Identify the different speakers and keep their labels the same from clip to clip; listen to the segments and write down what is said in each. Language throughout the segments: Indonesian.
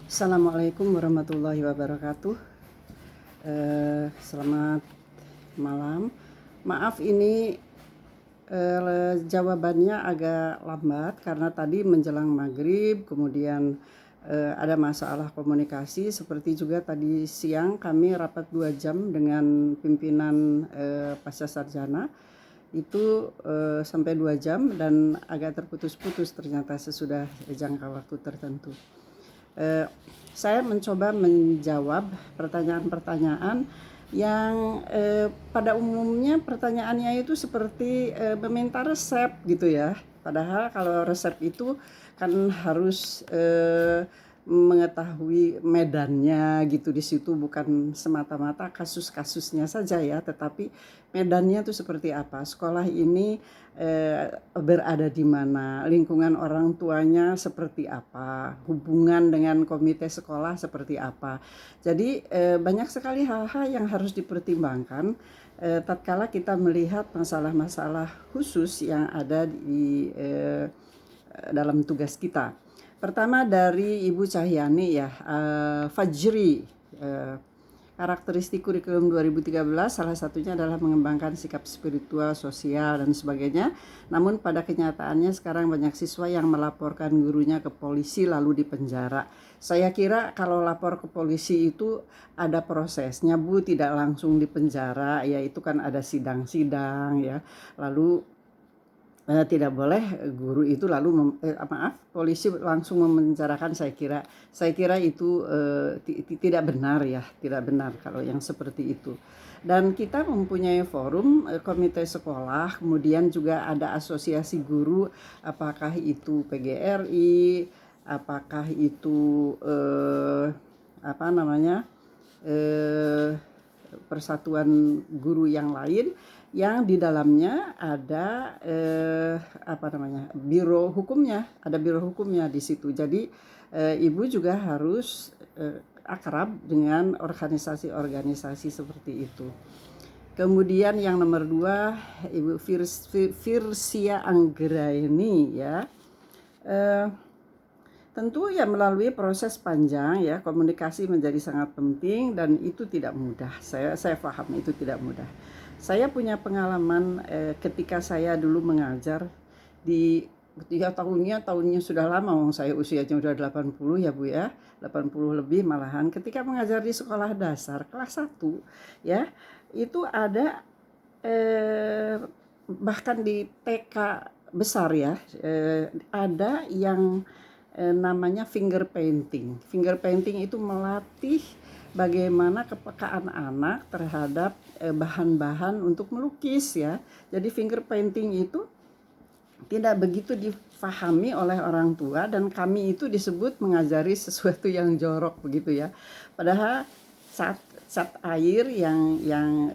Speaker 1: Assalamualaikum warahmatullahi wabarakatuh. Selamat malam. Maaf ini jawabannya agak lambat karena tadi menjelang maghrib, kemudian ada masalah komunikasi. Seperti juga tadi siang kami rapat 2 jam dengan pimpinan Pasca Sarjana. Itu sampai 2 jam dan agak terputus-putus ternyata sesudah jangka waktu tertentu. Saya mencoba menjawab pertanyaan-pertanyaan yang pada umumnya pertanyaannya itu seperti meminta resep gitu ya. Padahal kalau resep itu kan harus mengetahui medannya gitu, di situ bukan semata-mata kasus-kasusnya saja ya, tetapi medannya itu seperti apa, sekolah ini berada di mana, lingkungan orang tuanya seperti apa, hubungan dengan komite sekolah seperti apa. Jadi banyak sekali hal-hal yang harus dipertimbangkan tatkala kita melihat masalah-masalah khusus yang ada di dalam tugas kita. Pertama dari Ibu Cahyani ya, Fajri, karakteristik kurikulum 2013 salah satunya adalah mengembangkan sikap spiritual, sosial, dan sebagainya. Namun pada kenyataannya sekarang banyak siswa yang melaporkan gurunya ke polisi lalu dipenjara. Saya kira kalau lapor ke polisi itu ada prosesnya Bu, tidak langsung dipenjara, ya itu kan ada sidang-sidang ya. Lalu tidak boleh guru itu lalu polisi langsung memenjarakan. Saya kira itu tidak benar ya, tidak benar kalau yang seperti itu. Dan kita mempunyai forum komite sekolah, kemudian juga ada asosiasi guru, apakah itu PGRI, apakah itu persatuan guru yang lain, yang di dalamnya ada biro hukumnya, ada biro hukumnya di situ. Jadi ibu juga harus akrab dengan organisasi-organisasi seperti itu. Kemudian yang nomor 2, Ibu Firsia Anggraini ya. Tentu ya melalui proses panjang ya, komunikasi menjadi sangat penting dan itu tidak mudah. Saya paham itu tidak mudah. Saya punya pengalaman ketika saya dulu mengajar di tahunnya sudah lama, saya usianya sudah 80 ya Bu ya, 80 lebih malahan. Ketika mengajar di sekolah dasar kelas 1 ya, itu ada bahkan di TK besar ya, ada yang namanya finger painting. Finger painting itu melatih bagaimana kepekaan anak terhadap bahan-bahan untuk melukis ya. Jadi finger painting itu tidak begitu difahami oleh orang tua dan kami itu disebut mengajari sesuatu yang jorok begitu ya. Padahal cat air yang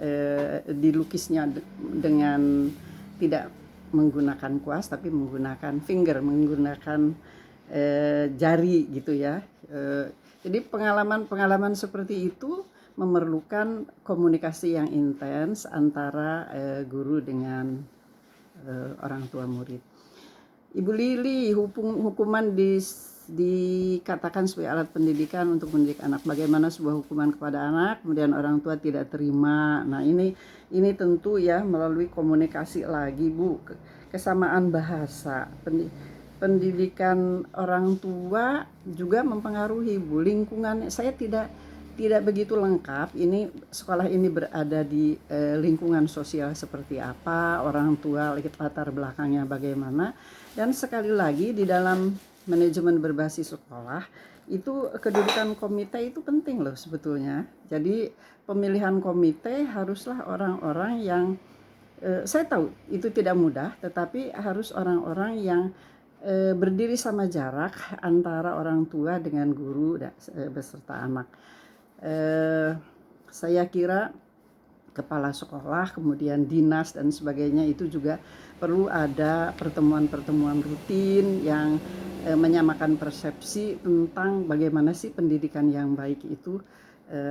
Speaker 1: dilukisnya dengan tidak menggunakan kuas tapi menggunakan finger, menggunakan jari gitu ya. Jadi pengalaman seperti itu memerlukan komunikasi yang intens antara guru dengan orang tua murid. Ibu Lili, hukuman dikatakan sebagai alat pendidikan untuk mendidik anak. Bagaimana sebuah hukuman kepada anak, kemudian orang tua tidak terima. Nah ini tentu ya melalui komunikasi lagi Bu, kesamaan bahasa. Pendidikan orang tua juga mempengaruhi Bu, lingkungan. Saya tidak begitu lengkap ini sekolah ini berada di lingkungan sosial seperti apa, orang tua latar belakangnya bagaimana, dan sekali lagi di dalam manajemen berbasis sekolah itu kedudukan komite itu penting loh sebetulnya. Jadi pemilihan komite haruslah orang-orang yang saya tahu itu tidak mudah, tetapi harus orang-orang yang berdiri sama jarak antara orang tua dengan guru beserta anak. Saya kira kepala sekolah, kemudian dinas dan sebagainya itu juga perlu ada pertemuan-pertemuan rutin yang menyamakan persepsi tentang bagaimana sih pendidikan yang baik itu,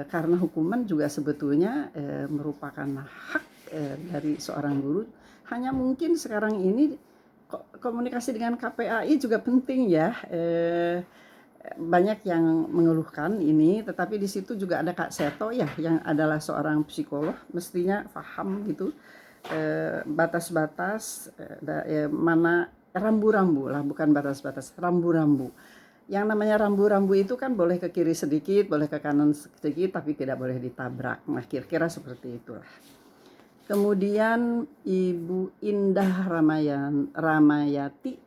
Speaker 1: karena hukuman juga sebetulnya merupakan hak dari seorang guru. Hanya mungkin sekarang ini komunikasi dengan KPAI juga penting ya. banyak yang mengeluhkan ini, tetapi di situ juga ada Kak Seto ya, yang adalah seorang psikolog, mestinya paham gitu batas-batas mana rambu-rambu lah, bukan batas-batas, rambu-rambu. Yang namanya rambu-rambu itu kan boleh ke kiri sedikit, boleh ke kanan sedikit, tapi tidak boleh ditabrak. Nah, kira-kira seperti itulah. Kemudian Ibu Indah Ramayati,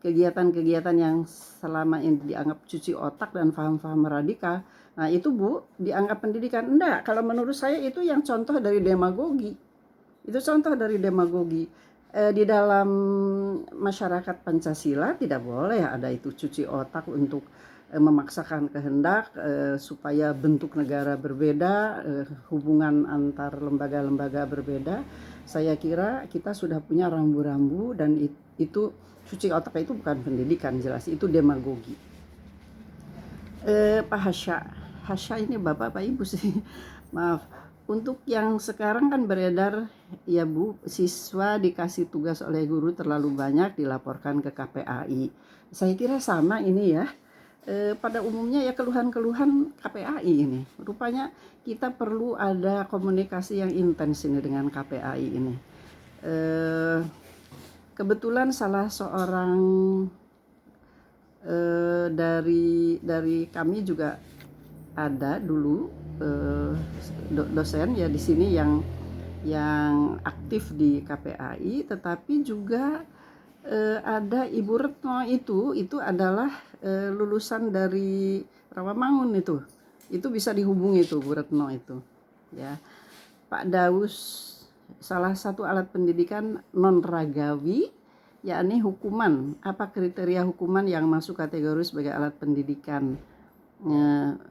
Speaker 1: kegiatan-kegiatan yang selama ini dianggap cuci otak dan paham-paham radikal. Nah, itu Bu, dianggap pendidikan. Enggak, kalau menurut saya itu yang contoh dari demagogi. Itu contoh dari demagogi. Di dalam masyarakat Pancasila tidak boleh ada itu cuci otak untuk memaksakan kehendak supaya bentuk negara berbeda, hubungan antar lembaga-lembaga berbeda. Saya kira kita sudah punya rambu-rambu dan itu cuci otak itu bukan pendidikan, jelas itu demagogi. Pak Hasya ini Bapak Ibu sih. Maaf. Untuk yang sekarang kan beredar ya Bu, siswa dikasih tugas oleh guru terlalu banyak dilaporkan ke KPAI. Saya kira sama ini ya. Pada umumnya ya keluhan-keluhan KPAI ini. Rupanya kita perlu ada komunikasi yang intens ini dengan KPAI ini. Kebetulan salah seorang dari kami juga ada dulu dosen ya di sini yang aktif di KPAI, tetapi juga ada Ibu Retno itu adalah lulusan dari Rawamangun itu bisa dihubungi itu Bu Retno itu ya. Pak Daus salah satu alat pendidikan non ragawi, yakni hukuman. Apa kriteria hukuman yang masuk kategori sebagai alat pendidikan?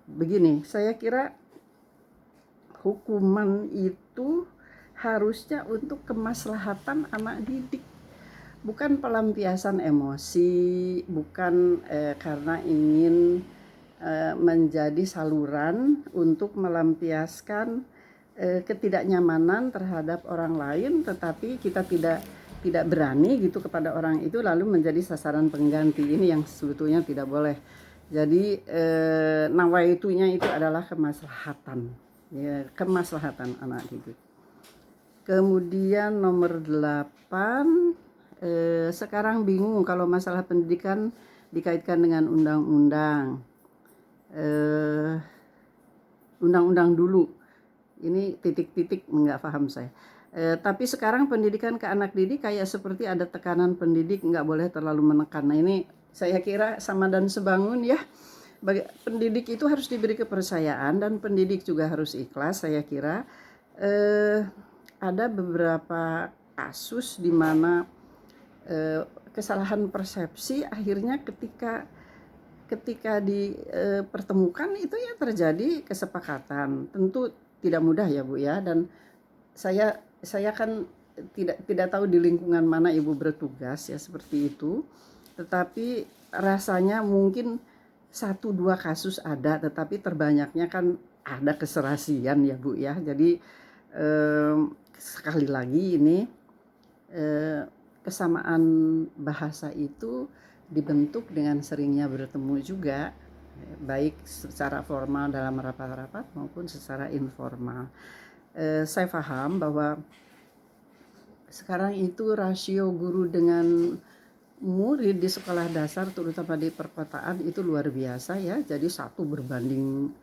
Speaker 1: Begini, saya kira hukuman itu harusnya untuk kemaslahatan anak didik, bukan pelampiasan emosi, bukan karena ingin menjadi saluran untuk melampiaskan ketidaknyamanan terhadap orang lain, tetapi kita tidak berani gitu kepada orang itu lalu menjadi sasaran pengganti. Ini yang sebetulnya tidak boleh. Jadi nawaitunya itu adalah kemaslahatan, ya, kemaslahatan anak didik. Kemudian nomor 8, sekarang bingung kalau masalah pendidikan dikaitkan dengan undang-undang. Undang-undang dulu. Ini titik-titik nggak paham saya. Tapi sekarang pendidikan ke anak didik kayak seperti ada tekanan pendidik nggak boleh terlalu menekan. Nah ini saya kira sama dan sebangun ya. Pendidik itu harus diberi kepercayaan dan pendidik juga harus ikhlas. Saya kira ada beberapa kasus di mana kesalahan persepsi akhirnya ketika dipertemukan itu ya terjadi kesepakatan. Tentu tidak mudah ya Bu ya, dan saya kan tidak tahu di lingkungan mana Ibu bertugas ya seperti itu. Tetapi rasanya mungkin 1-2 kasus ada, tetapi terbanyaknya kan ada keserasian ya Bu ya. Jadi sekali lagi ini kesamaan bahasa itu dibentuk dengan seringnya bertemu juga, baik secara formal dalam rapat-rapat maupun secara informal. Saya paham bahwa sekarang itu rasio guru dengan murid di sekolah dasar terutama di perkotaan itu luar biasa ya. Jadi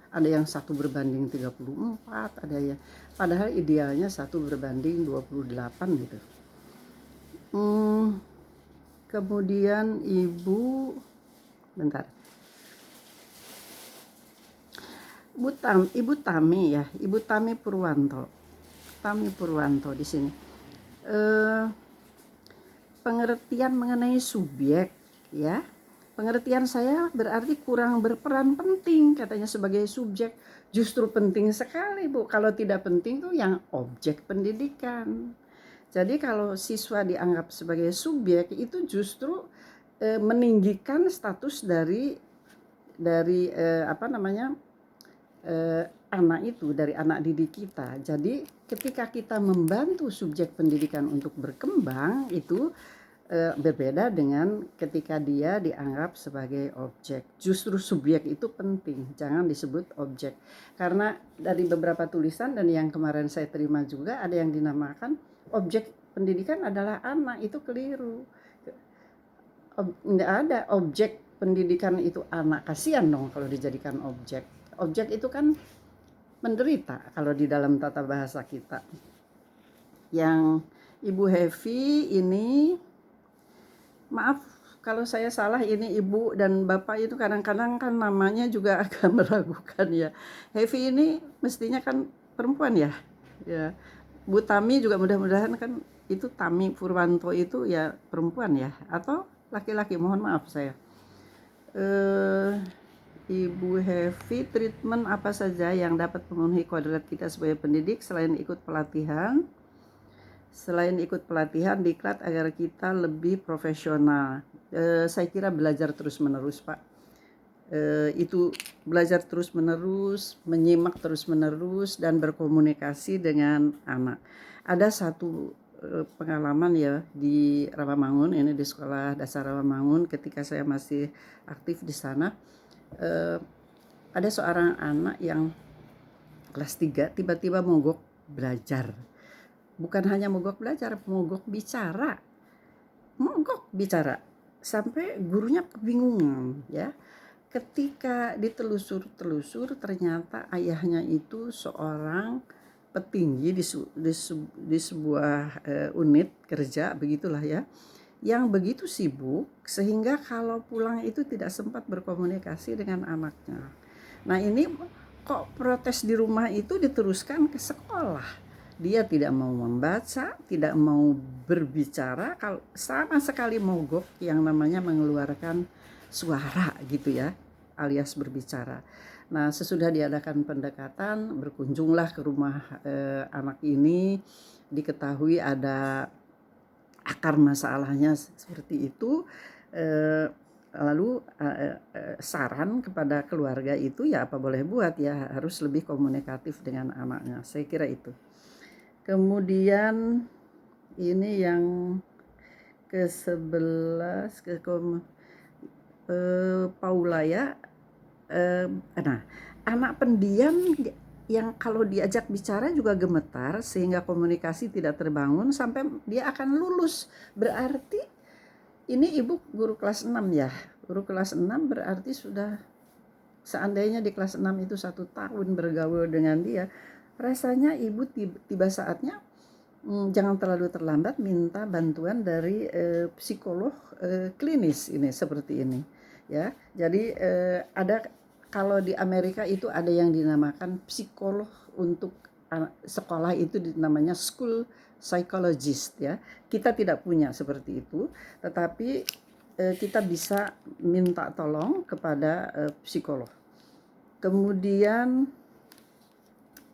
Speaker 1: ada yang 1 berbanding 34, ada yang padahal idealnya 1 berbanding 28 gitu. Kemudian Ibu Tami ya, Ibu Tami Purwanto di sini. Pengertian mengenai subjek ya. Pengertian saya berarti kurang berperan penting katanya sebagai subjek. Justru penting sekali Bu. Kalau tidak penting tuh yang objek pendidikan. Jadi kalau siswa dianggap sebagai subjek itu justru meninggikan status dari anak itu, dari anak didik kita. Jadi ketika kita membantu subjek pendidikan untuk berkembang itu Berbeda dengan ketika dia dianggap sebagai objek. Justru subjek itu penting, jangan disebut objek. Karena dari beberapa tulisan dan yang kemarin saya terima juga ada yang dinamakan objek pendidikan adalah anak, itu keliru. Nggak ada objek pendidikan itu anak, kasihan dong kalau dijadikan objek. Objek itu kan menderita kalau di dalam tata bahasa kita. Yang Ibu Hevi ini, maaf kalau saya salah, ini ibu dan bapak itu kadang-kadang kan namanya juga agak meragukan ya. Hevi ini mestinya kan perempuan ya. Ya. Bu Tami juga mudah-mudahan kan itu Tami Purwanto itu ya perempuan ya, atau laki-laki, mohon maaf saya. Ibu Hevi, treatment apa saja yang dapat memenuhi kodrat kita sebagai pendidik selain ikut pelatihan? Selain ikut pelatihan diklat agar kita lebih profesional. Saya kira belajar terus-menerus, Pak. Itu belajar terus-menerus, menyimak terus-menerus, dan berkomunikasi dengan anak. Ada satu pengalaman ya di Rawamangun, ini di sekolah dasar Rawamangun ketika saya masih aktif di sana. Ada seorang anak yang kelas 3 tiba-tiba mogok belajar. Bukan hanya mogok belajar, mogok bicara. Sampai gurunya kebingungan ya. Ketika ditelusur ternyata ayahnya itu seorang petinggi di sebuah unit kerja, begitulah ya, yang begitu sibuk sehingga kalau pulang itu tidak sempat berkomunikasi dengan anaknya. Nah ini kok protes di rumah itu diteruskan ke sekolah. Dia tidak mau membaca, tidak mau berbicara, kalau sama sekali mogok yang namanya mengeluarkan suara gitu ya, alias berbicara. Nah sesudah diadakan pendekatan, berkunjunglah ke rumah anak ini, diketahui ada akar masalahnya seperti itu. Lalu saran kepada keluarga itu ya apa boleh buat ya, harus lebih komunikatif dengan anaknya, saya kira itu. Kemudian ini yang ke-11 Paula ya. Nah, anak pendiam yang kalau diajak bicara juga gemetar sehingga komunikasi tidak terbangun sampai dia akan lulus. Berarti ini ibu guru kelas 6 ya. Guru kelas 6 berarti sudah, seandainya di kelas 6 itu 1 tahun bergaul dengan dia, rasanya ibu tiba saatnya jangan terlalu terlambat minta bantuan dari psikolog klinis ini seperti ini ya. Jadi ada, kalau di Amerika itu ada yang dinamakan psikolog untuk sekolah, itu namanya school psychologist ya. Kita tidak punya seperti itu, tetapi kita bisa minta tolong kepada psikolog. Kemudian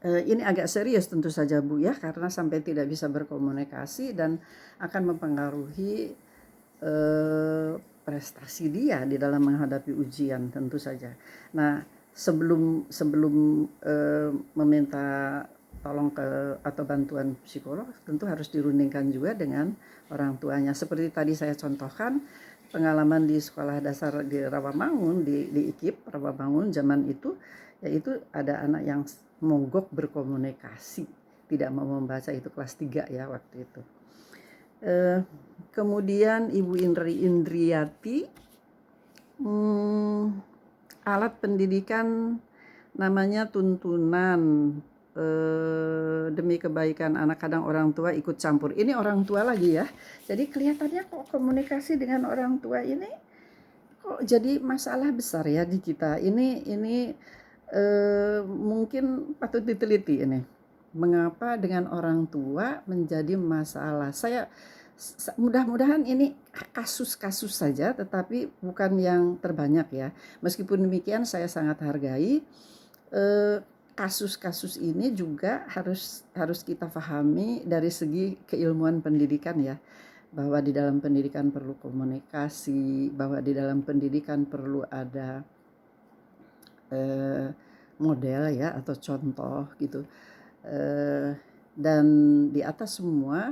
Speaker 1: ini agak serius tentu saja Bu ya, karena sampai tidak bisa berkomunikasi dan akan mempengaruhi prestasi dia di dalam menghadapi ujian tentu saja. Nah sebelum meminta tolong atau bantuan psikolog, tentu harus dirundingkan juga dengan orang tuanya. Seperti tadi saya contohkan pengalaman di sekolah dasar di Rawamangun, di IKIP Rawamangun zaman itu, yaitu ada anak yang mogok berkomunikasi, tidak mau membaca, itu kelas 3 ya waktu itu. Kemudian Ibu Indriati, alat pendidikan namanya tuntunan demi kebaikan anak, kadang orang tua ikut campur. Ini orang tua lagi ya, jadi kelihatannya kok komunikasi dengan orang tua ini kok jadi masalah besar ya di kita. Ini mungkin patut diteliti ini, mengapa dengan orang tua menjadi masalah. Saya mudah-mudahan ini kasus-kasus saja, tetapi bukan yang terbanyak ya. Meskipun demikian saya sangat hargai kasus-kasus ini juga harus kita pahami dari segi keilmuan pendidikan ya, bahwa di dalam pendidikan perlu komunikasi, bahwa di dalam pendidikan perlu ada model ya atau contoh gitu, dan di atas semua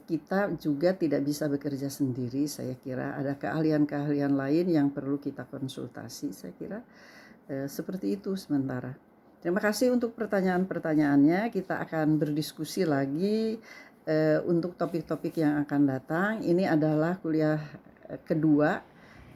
Speaker 1: kita juga tidak bisa bekerja sendiri. Saya kira ada keahlian-keahlian lain yang perlu kita konsultasi. Saya kira seperti itu sementara. Terima kasih untuk pertanyaan-pertanyaannya. Kita akan berdiskusi lagi untuk topik-topik yang akan datang. Ini adalah kuliah kedua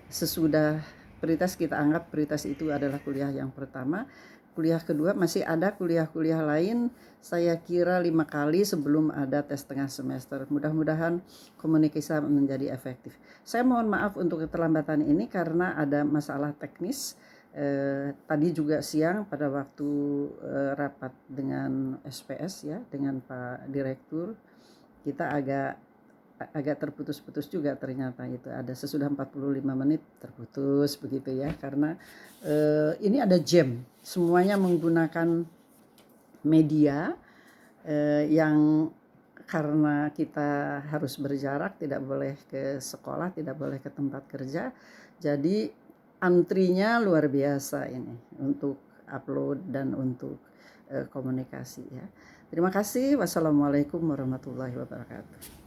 Speaker 1: sesudah prioritas. Kita anggap prioritas itu adalah kuliah yang pertama. Kuliah kedua masih ada kuliah-kuliah lain, saya kira 5 kali sebelum ada tes tengah semester. Mudah-mudahan komunikasi menjadi efektif. Saya mohon maaf untuk keterlambatan ini karena ada masalah teknis. Tadi juga siang pada waktu rapat dengan SPS ya, dengan Pak Direktur, kita agak terputus-putus juga ternyata itu ada sesudah 45 menit terputus begitu ya, karena ini ada jam, semuanya menggunakan media yang karena kita harus berjarak, tidak boleh ke sekolah, tidak boleh ke tempat kerja, jadi antrinya luar biasa ini untuk upload dan untuk komunikasi ya. Terima kasih. Wassalamualaikum warahmatullahi wabarakatuh.